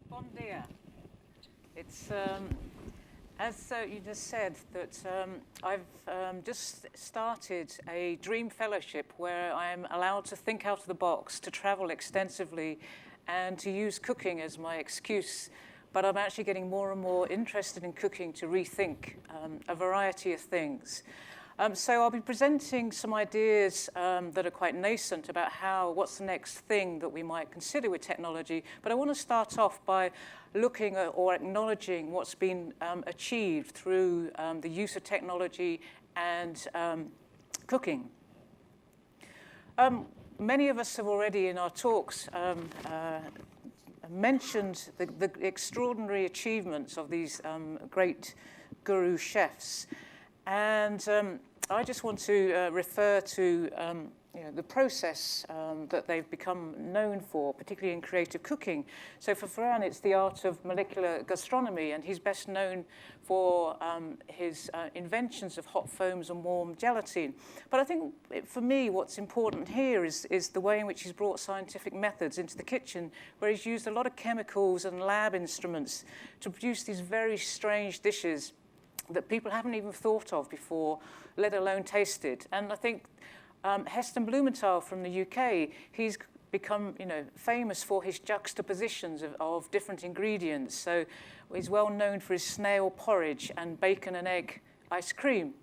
Bon dia. It's, as you just said, that I've just started a dream fellowship where I'm allowed to think out of the box, to travel extensively, and to use cooking as my excuse. But I'm actually getting more and more interested in cooking to rethink a variety of things. So I'll be presenting some ideas that are quite nascent about what's the next thing that we might consider with technology. But I want to start off by looking at or acknowledging what's been achieved through the use of technology and cooking. Many of us have already in our talks mentioned the extraordinary achievements of these great guru chefs. And I just want to refer to the process that they've become known for, particularly in creative cooking. So for Ferran, it's the art of molecular gastronomy, and he's best known for his inventions of hot foams and warm gelatine. But I think for me, what's important here is the way in which he's brought scientific methods into the kitchen, where he's used a lot of chemicals and lab instruments to produce these very strange dishes that people haven't even thought of before, let alone tasted. And I think Heston Blumenthal from the UK, he's become famous for his juxtapositions of different ingredients. So he's well known for his snail porridge and bacon and egg ice cream.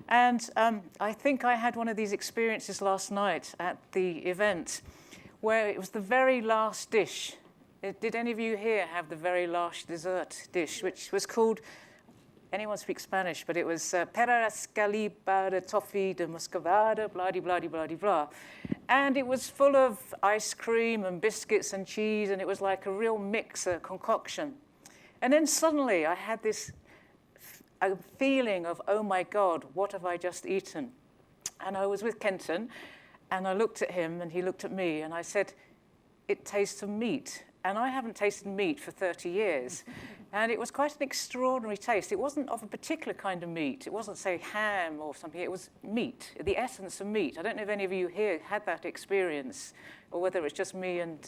And I think I had one of these experiences last night at the event where it was the very last dish. Did any of you here have the very last dessert dish, which was called, anyone speaks Spanish, but it was pera escaliba de toffee de muscovado, blah-de-blah-de-blah-de-blah. And it was full of ice cream and biscuits and cheese, and it was like a real mixer concoction. And then suddenly I had this a feeling of, oh my God, what have I just eaten? And I was with Kenton, and I looked at him, and he looked at me, and I said, it tastes of meat. And I haven't tasted meat for 30 years. And it was quite an extraordinary taste. It wasn't of a particular kind of meat. It wasn't, say, ham or something. It was meat, the essence of meat. I don't know if any of you here had that experience, or whether it was just me and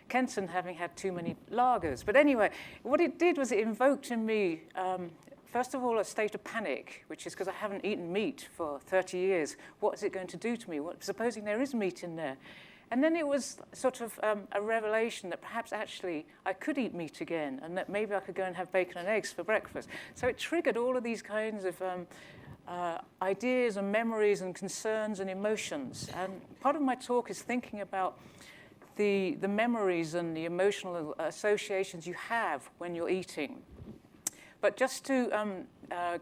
Kenton having had too many lagers. But anyway, what it did was it invoked in me, first of all, a state of panic, which is because I haven't eaten meat for 30 years. What is it going to do to me? Supposing there is meat in there. And then it was sort of a revelation that perhaps actually I could eat meat again, and that maybe I could go and have bacon and eggs for breakfast. So it triggered all of these kinds of ideas and memories and concerns and emotions. And part of my talk is thinking about the memories and the emotional associations you have when you're eating. But just to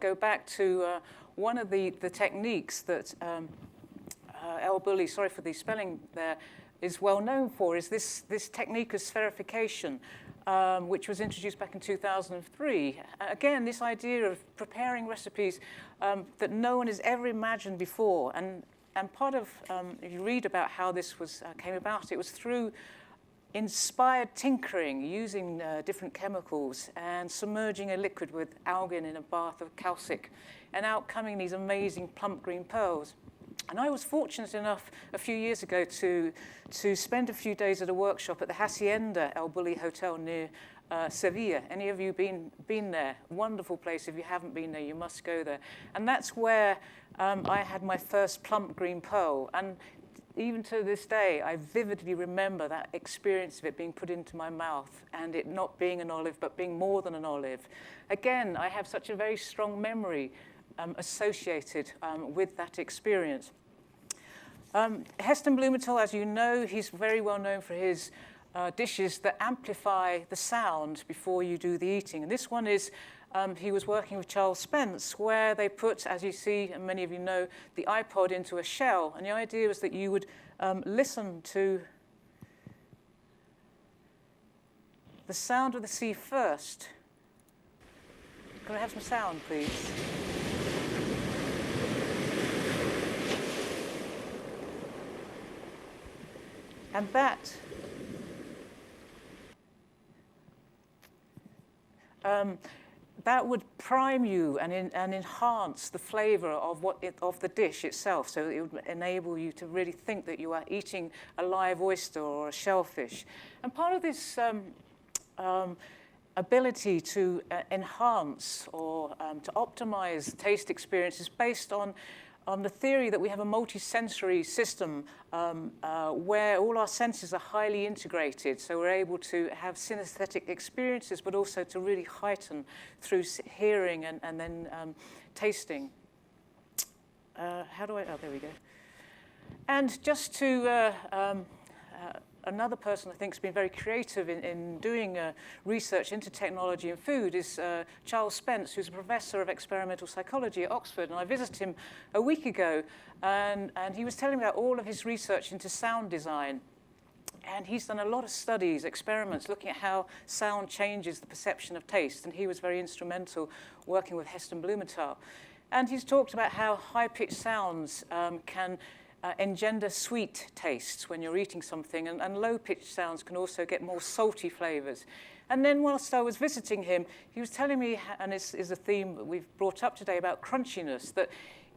go back to one of the techniques that El Bulli, sorry for the spelling there, is well known for, is this technique of spherification, which was introduced back in 2003. Again, this idea of preparing recipes that no one has ever imagined before. And part of, if you read about how this came about, it was through inspired tinkering, using different chemicals and submerging a liquid with algin in a bath of calcic, and out coming these amazing plump green pearls. And I was fortunate enough a few years ago to spend a few days at a workshop at the Hacienda El Bulli Hotel near Sevilla. Any of you been there? Wonderful place. If you haven't been there, you must go there. And that's where I had my first plump green pearl. And even to this day, I vividly remember that experience of it being put into my mouth and it not being an olive, but being more than an olive. Again, I have such a very strong memory associated with that experience. Heston Blumenthal, as you know, he's very well known for his dishes that amplify the sound before you do the eating. And this one is, he was working with Charles Spence, where they put, as you see, and many of you know, the iPod into a shell. And the idea was that you would listen to the sound of the sea first. Can I have some sound, please? And that would prime you and enhance the flavor of the dish itself. So it would enable you to really think that you are eating a live oyster or a shellfish. And part of this ability to enhance or to optimize taste experiences based on the theory that we have a multi-sensory system where all our senses are highly integrated. So we're able to have synesthetic experiences, but also to really heighten through hearing and then tasting. Oh, there we go. And just to, another person I think has been very creative in doing research into technology and food is Charles Spence, who's a professor of experimental psychology at Oxford. And I visited him a week ago, and he was telling me about all of his research into sound design. And he's done a lot of studies, experiments, looking at how sound changes the perception of taste. And he was very instrumental working with Heston Blumenthal. And he's talked about how high-pitched sounds can engender sweet tastes when you're eating something, and low-pitched sounds can also get more salty flavors. And then whilst I was visiting him, he was telling me, and this is a theme that we've brought up today about crunchiness, that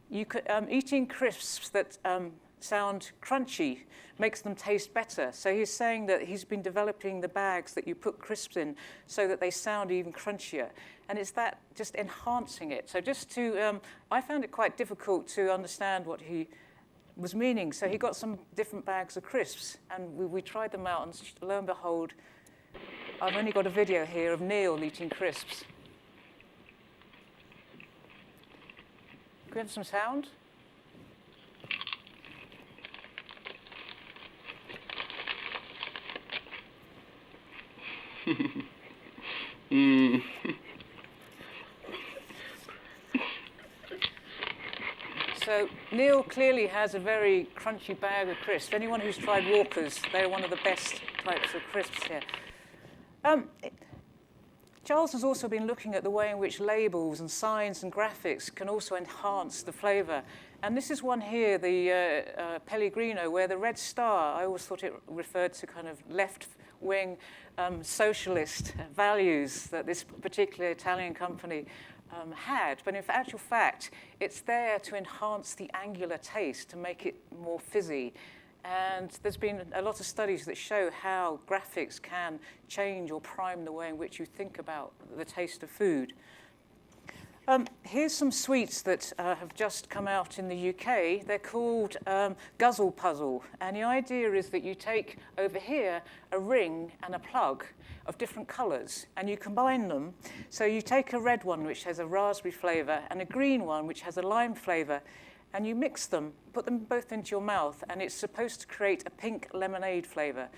you could, eating crisps that sound crunchy makes them taste better. So he's saying that he's been developing the bags that you put crisps in so that they sound even crunchier. And it's that just enhancing it. So just to, I found it quite difficult to understand what he was meaning. So he got some different bags of crisps, and we tried them out, and lo and behold, I've only got a video here of Neil eating crisps. Can we have some sound? So Neil clearly has a very crunchy bag of crisps. Anyone who's tried Walkers, they're one of the best types of crisps here. Charles has also been looking at the way in which labels and signs and graphics can also enhance the flavor. And this is one here, the Pellegrino, where the red star, I always thought it referred to kind of left-wing socialist values that this particular Italian company had. But in actual fact, it's there to enhance the angular taste, to make it more fizzy. And there's been a lot of studies that show how graphics can change or prime the way in which you think about the taste of food. Here's some sweets that have just come out in the UK. They're called Guzzle Puzzle. And the idea is that you take over here a ring and a plug of different colors, and you combine them. So you take a red one, which has a raspberry flavor, and a green one, which has a lime flavor, and you mix them, put them both into your mouth, and it's supposed to create a pink lemonade flavor.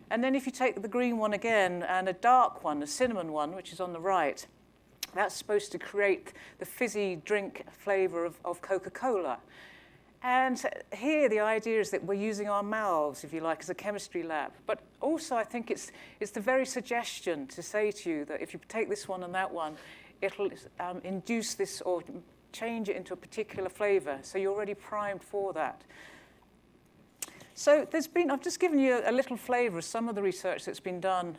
And then if you take the green one again and a dark one, a cinnamon one, which is on the right, that's supposed to create the fizzy drink flavor of Coca-Cola. And here the idea is that we're using our mouths, if you like, as a chemistry lab. But also I think it's the very suggestion to say to you that if you take this one and that one, it'll induce this or change it into a particular flavor. So you're already primed for that. So I've just given you a little flavor of some of the research that's been done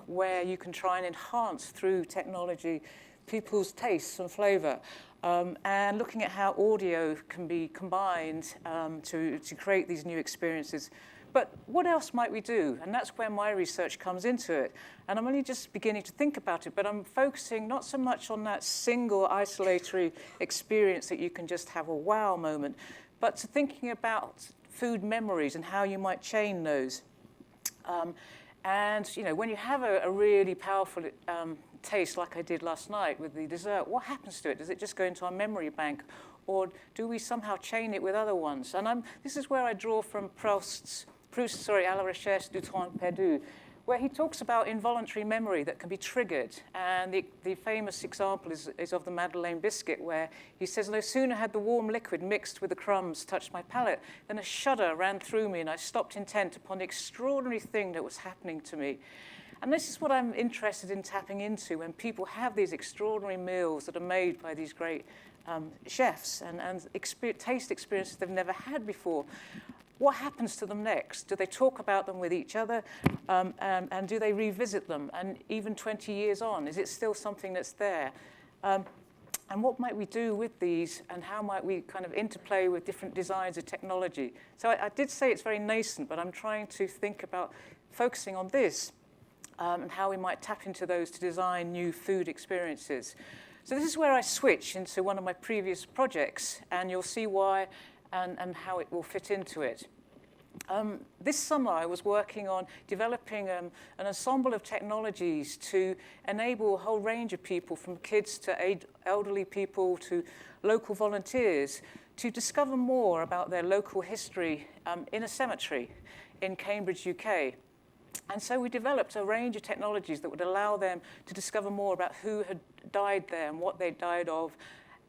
where you can try and enhance through technology people's tastes and flavor, and looking at how audio can be combined to create these new experiences. But what else might we do? And that's where my research comes into it. And I'm only just beginning to think about it, but I'm focusing not so much on that single isolatory experience that you can just have a wow moment, but to thinking about food memories and how you might chain those. And when you have a really powerful taste like I did last night with the dessert, what happens to it? Does it just go into our memory bank, or do we somehow chain it with other ones? And this is where I draw from Proust's À la recherche du temps perdu, where he talks about involuntary memory that can be triggered. And the famous example is of the Madeleine biscuit, where he says, no sooner had the warm liquid mixed with the crumbs touched my palate than a shudder ran through me, and I stopped intent upon the extraordinary thing that was happening to me. And this is what I'm interested in tapping into when people have these extraordinary meals that are made by these great chefs and taste experiences they've never had before. What happens to them next? Do they talk about them with each other? And do they revisit them? And even 20 years on, is it still something that's there? And what might we do with these, and how might we kind of interplay with different designs of technology? So I did say it's very nascent, but I'm trying to think about focusing on this. and how we might tap into those to design new food experiences. So this is where I switch into one of my previous projects, and you'll see why and how it will fit into it. This summer, I was working on developing an ensemble of technologies to enable a whole range of people, from kids to elderly people to local volunteers, to discover more about their local history in a cemetery in Cambridge, UK. And so we developed a range of technologies that would allow them to discover more about who had died there and what they died of,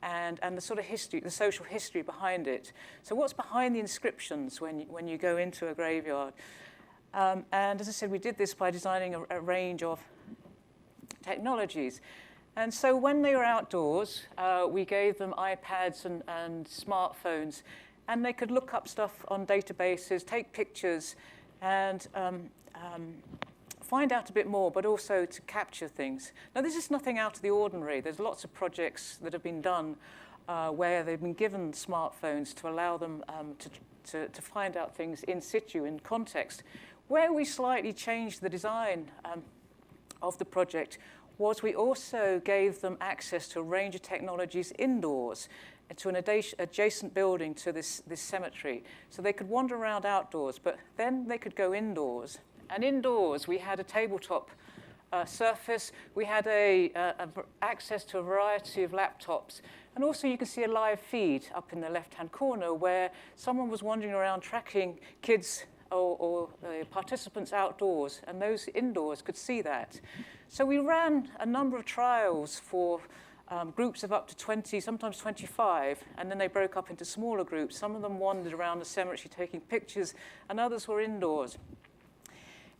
and the sort of history, the social history behind it. So what's behind the inscriptions when you go into a graveyard? And as I said, we did this by designing a range of technologies. And so when they were outdoors, we gave them iPads and smartphones, and they could look up stuff on databases, take pictures, and find out a bit more, but also to capture things. Now, this is nothing out of the ordinary. There's lots of projects that have been done where they've been given smartphones to allow them to find out things in situ, in context. Where we slightly changed the design of the project was we also gave them access to a range of technologies indoors, to an adjacent building to this cemetery. So they could wander around outdoors, but then they could go indoors. And indoors, we had a tabletop surface. We had access to a variety of laptops. And also, you can see a live feed up in the left-hand corner where someone was wandering around tracking kids or participants outdoors, and those indoors could see that. So we ran a number of trials for groups of up to 20, sometimes 25, and then they broke up into smaller groups. Some of them wandered around the cemetery taking pictures, and others were indoors.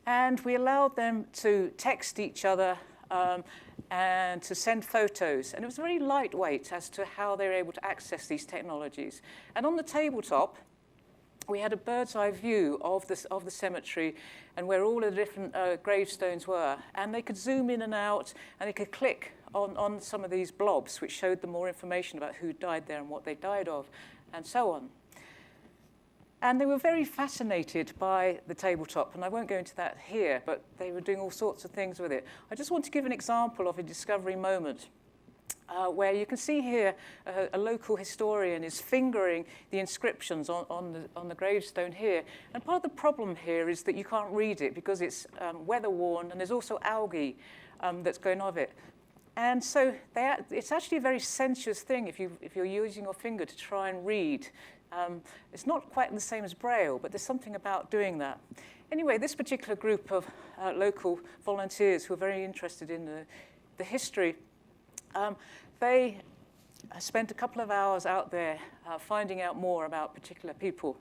And we allowed them to text each other and to send photos. And it was very lightweight as to how they were able to access these technologies. And on the tabletop, we had a bird's eye view of the cemetery and where all of the different gravestones were. And they could zoom in and out, and they could click on some of these blobs, which showed them more information about who died there and what they died of, and so on. And they were very fascinated by the tabletop, and I won't go into that here, but they were doing all sorts of things with it. I just want to give an example of a discovery moment where you can see here a local historian is fingering the inscriptions on the gravestone here. And part of the problem here is that you can't read it because it's weather-worn, and there's also algae that's going on it. And so it's actually a very sensuous thing if you're using your finger to try and read. It's not quite the same as Braille, but there's something about doing that. Anyway, this particular group of local volunteers who are very interested in the history, they spent a couple of hours out there finding out more about particular people.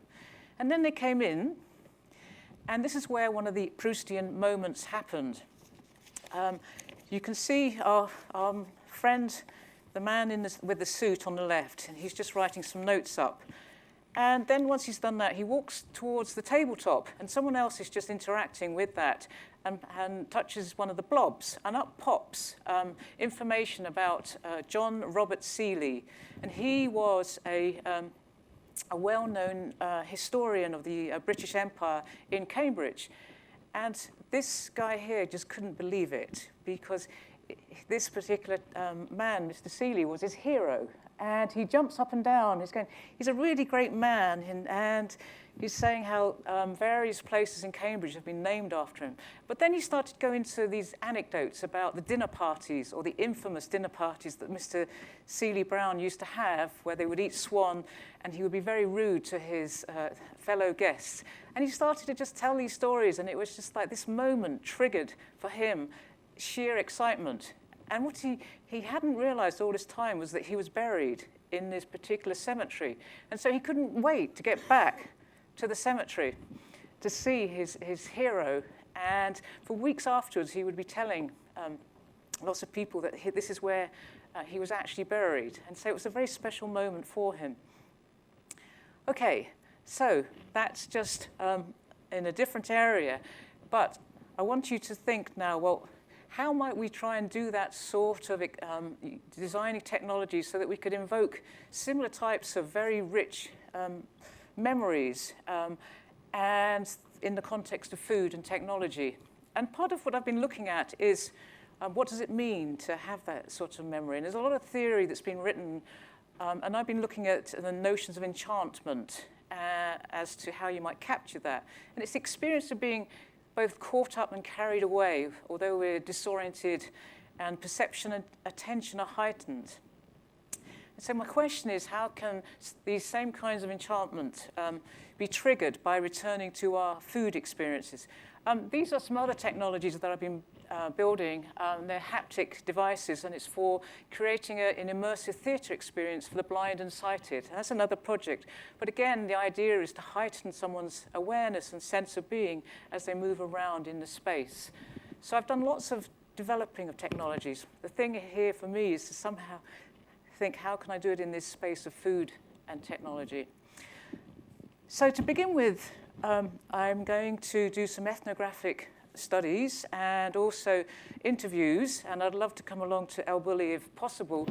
And then they came in, and this is where one of the Proustian moments happened. You can see our friend, the man with the suit on the left, and he's just writing some notes up. And then once he's done that, he walks towards the tabletop, and someone else is just interacting with that and touches one of the blobs, and up pops information about John Robert Seeley. And he was a well-known historian of the British Empire in Cambridge. And this guy here just couldn't believe it, because this particular man, Mr. Seeley, was his hero. And he jumps up and down. He's a really great man, and he's saying how various places in Cambridge have been named after him. But then he started going into these anecdotes about the dinner parties, or the infamous dinner parties that Mr. Seeley Brown used to have, where they would eat swan, and he would be very rude to his fellow guests. And he started to just tell these stories, and it was just like this moment triggered for him sheer excitement. And what he hadn't realized all this time was that he was buried in this particular cemetery. And so he couldn't wait to get back to the cemetery to see his hero. And for weeks afterwards, he would be telling lots of people that this is where he was actually buried. And so it was a very special moment for him. Okay, so that's just in a different area. But I want you to think now, well, how might we try and do that sort of designing technology so that we could invoke similar types of very rich memories and in the context of food and technology? And part of what I've been looking at is what does it mean to have that sort of memory? And there's a lot of theory that's been written, and I've been looking at the notions of enchantment as to how you might capture that. And it's the experience of being both caught up and carried away, although we're disoriented and perception and attention are heightened. And so my question is, how can these same kinds of enchantment be triggered by returning to our food experiences? These are some other technologies that I've been building. They're haptic devices, and it's for creating an immersive theatre experience for the blind and sighted. And that's another project. But again, the idea is to heighten someone's awareness and sense of being as they move around in the space. So I've done lots of developing of technologies. The thing here for me is to somehow think, how can I do it in this space of food and technology? So to begin with, I'm going to do some ethnographic studies and also interviews, and I'd love to come along to El Bulli if possible,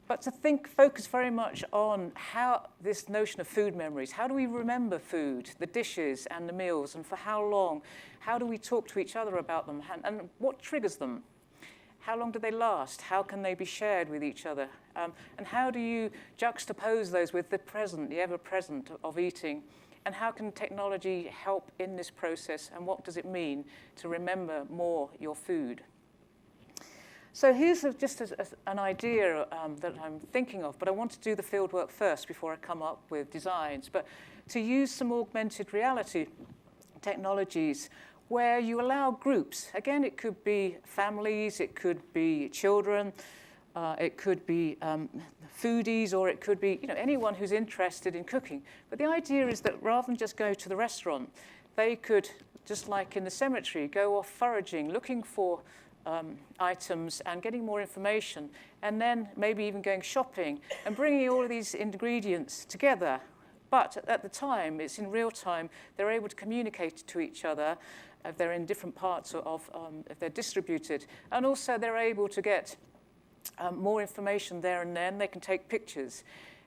but to focus very much on how this notion of food memories, how do we remember food, the dishes and the meals, and for how long? How do we talk to each other about them, and what triggers them? How long do they last? How can they be shared with each other? And how do you juxtapose those with the present, the ever-present of eating? And how can technology help in this process? And what does it mean to remember more your food? So here's just an idea that I'm thinking of, but I want to do the field work first before I come up with designs. But to use some augmented reality technologies where you allow groups. Again, it could be families, it could be children, it could be foodies, or it could be anyone who's interested in cooking. But the idea is that rather than just go to the restaurant, they could, just like in the cemetery, go off foraging, looking for items and getting more information, and then maybe even going shopping and bringing all of these ingredients together. But at the time, it's in real time, they're able to communicate to each other if they're in different parts if they're distributed. And also they're able to get more information there and then. They can take pictures.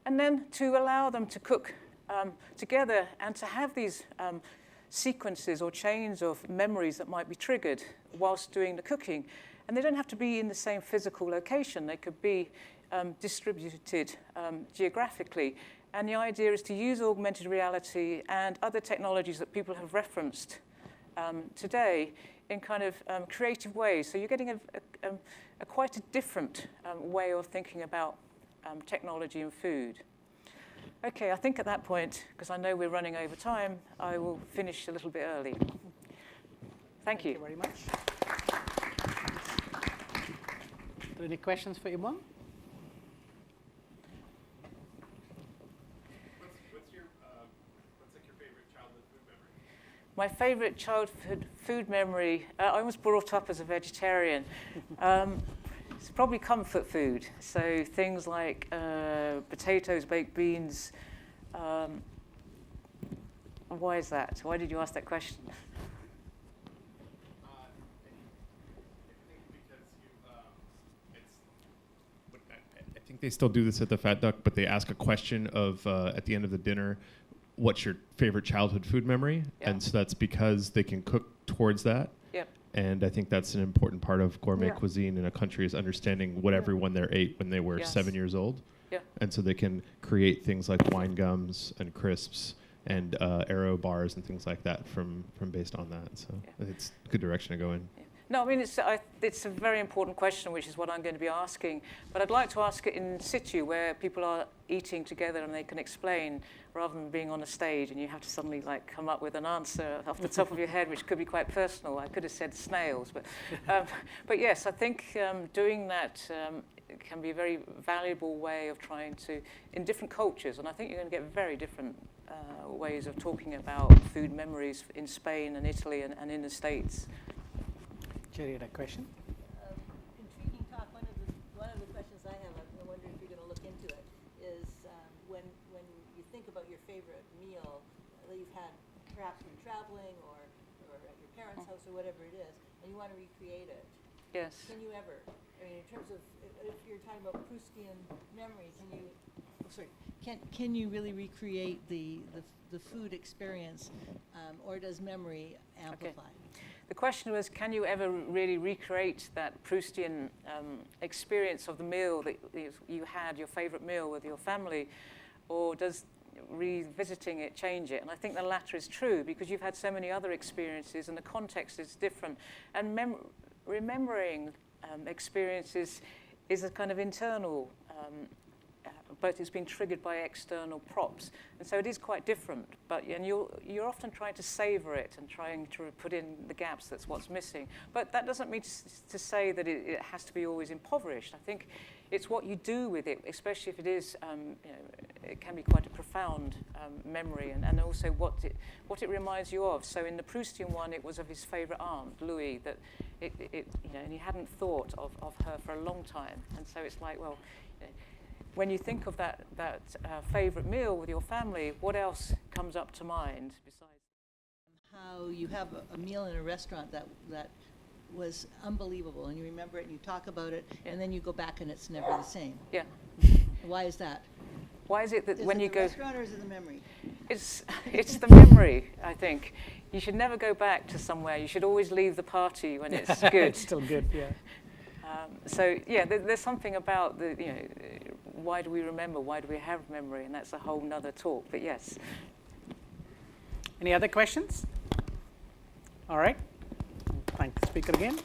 And then to allow them to cook together and to have these sequences or chains of memories that might be triggered whilst doing the cooking. And they don't have to be in the same physical location. They could be distributed geographically. And the idea is to use augmented reality and other technologies that people have referenced today in kind of creative ways. So you're getting a quite a different way of thinking about technology and food. Okay, I think at that point, because I know we're running over time, I will finish a little bit early. Thank you. Thank you very much. Are there any questions for Yvonne? My favorite childhood food memory, I was brought up as a vegetarian. It's probably comfort food. So things like potatoes, baked beans. Why is that? Why did you ask that question? I think they still do this at the Fat Duck, but they ask a question of at the end of the dinner, what's your favorite childhood food memory? Yeah. And so that's because they can cook towards that. Yep. And I think that's an important part of gourmet cuisine in a country is understanding what everyone there ate when they were 7 years old. Yeah. And so they can create things like wine gums and crisps and Aero bars and things like that from based on that. So it's a good direction to go in. Yeah. No, I mean, it's a very important question, which is what I'm going to be asking. But I'd like to ask it in situ, where people are eating together and they can explain, rather than being on a stage and you have to suddenly come up with an answer off the top of your head, which could be quite personal. I could have said snails, but yes, I think doing that can be a very valuable way of trying to, in different cultures, and I think you're going to get very different ways of talking about food memories in Spain and Italy and in the States. Jerry had a question. Intriguing talk. One of the questions I have, I wonder if you're going to look into it, is when you think about your favorite meal that you've had, perhaps when traveling or at your parents' house or whatever it is, and you want to recreate it. Yes. Can you ever? I mean, in terms of if you're talking about Proustian memory, can you? Sorry. Can you really recreate the food experience, or does memory amplify? Okay. the question was, can you ever really recreate that Proustian experience of the meal that you had, your favorite meal with your family, or does revisiting it change it? And I think the latter is true, because you've had so many other experiences and the context is different. And remembering experiences is a kind of internal, but it's been triggered by external props. And so it is quite different, and you're often trying to savor it and trying to put in the gaps. That's what's missing. But that doesn't mean to say that it has to be always impoverished. I think it's what you do with it, especially if it is, it can be quite a profound memory, and also what it reminds you of. So in the Proustian one, it was of his favorite aunt, Louis, that and he hadn't thought of her for a long time. And so it's like, well, when you think of that favorite meal with your family, what else comes up to mind besides? How you have a meal in a restaurant that was unbelievable, and you remember it and you talk about it, and then you go back and it's never the same. Yeah. Why is that? Why is it that Is when it you the go... restaurant, or is it the memory? It's the memory, I think. You should never go back to somewhere. You should always leave the party when it's good. It's still good, yeah. So yeah, there's something about why do we remember? Why do we have memory? And that's a whole nother talk. But yes. Any other questions? All right. Thank the speaker again.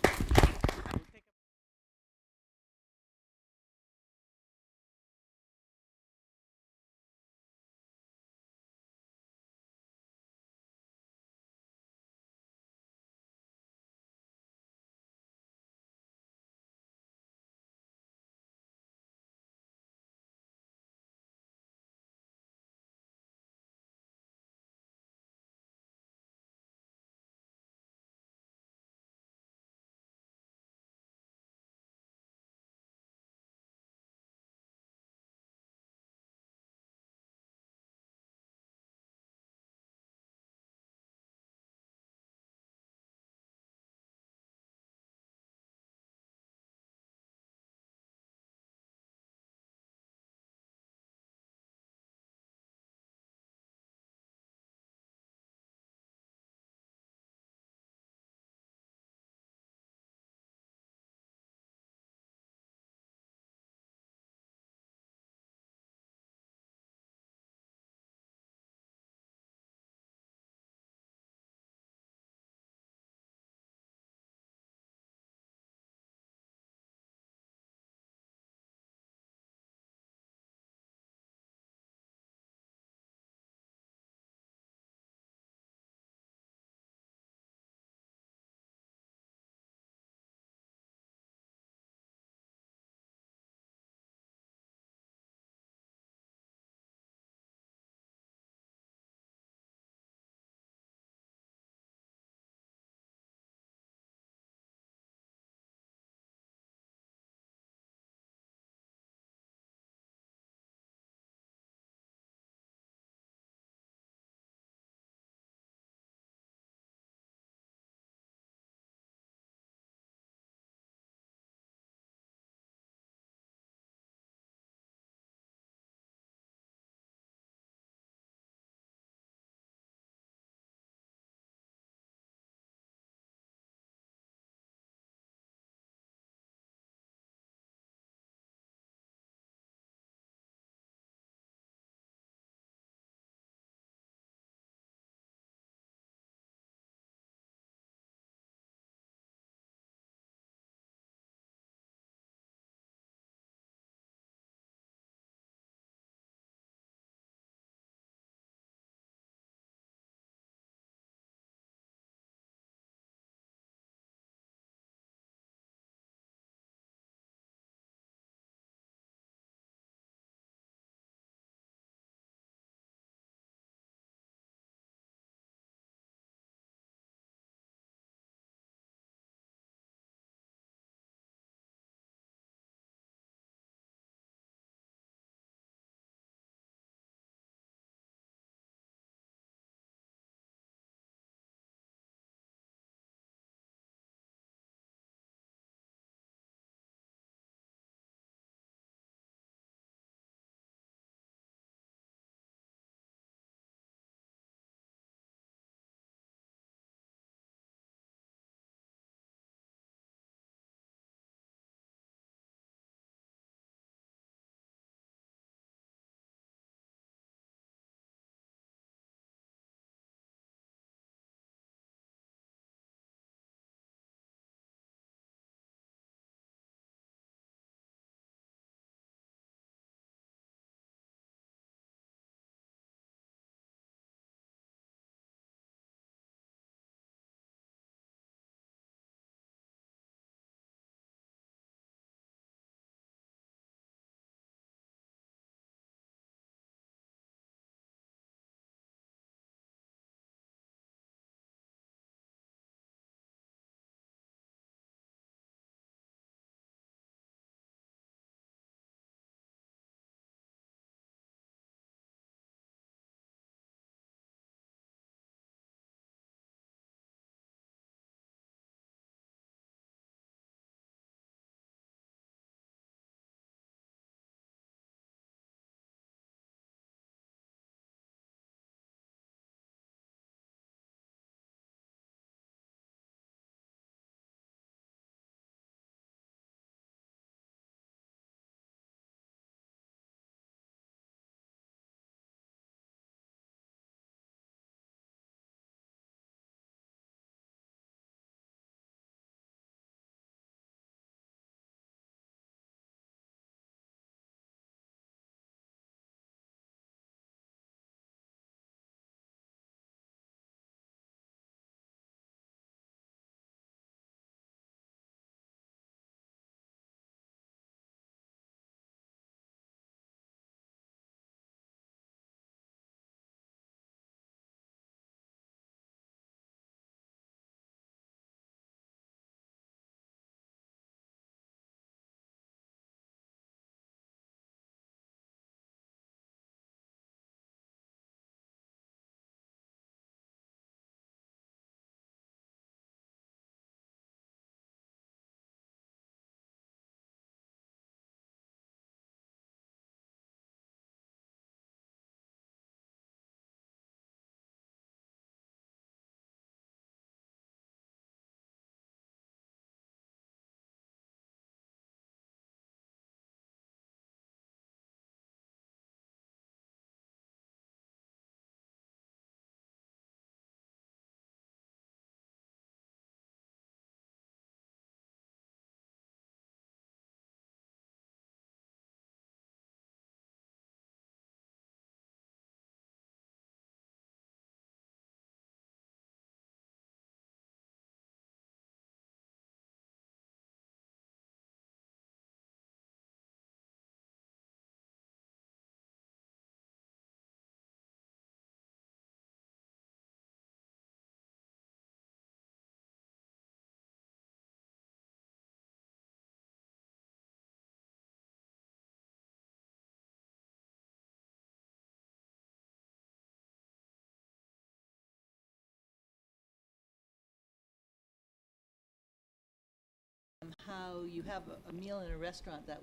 know you have a meal in a restaurant that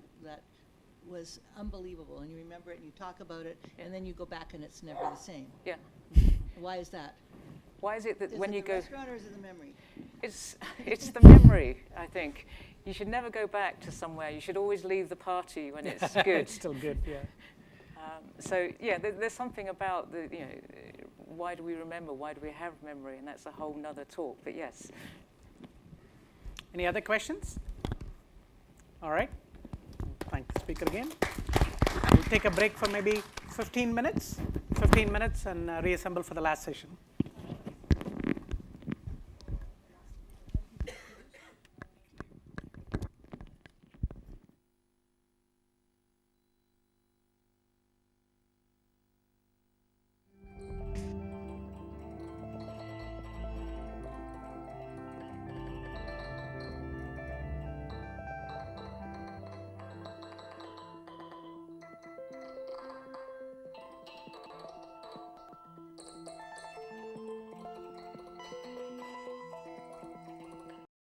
was unbelievable, and you remember it and you talk about it, and then you go back and it's never the same. Yeah. Why is that? Why is it that Is when it you the go... restaurant or is it the memory? It's the memory, I think. You should never go back to somewhere. You should always leave the party when it's good. It's still good, yeah. So yeah, there's something about the, you know, why do we remember? Why do we have memory? And that's a whole nother talk. But yes. Any other questions? All right. Thank the speaker again. We'll take a break for maybe 15 minutes and reassemble for the last session.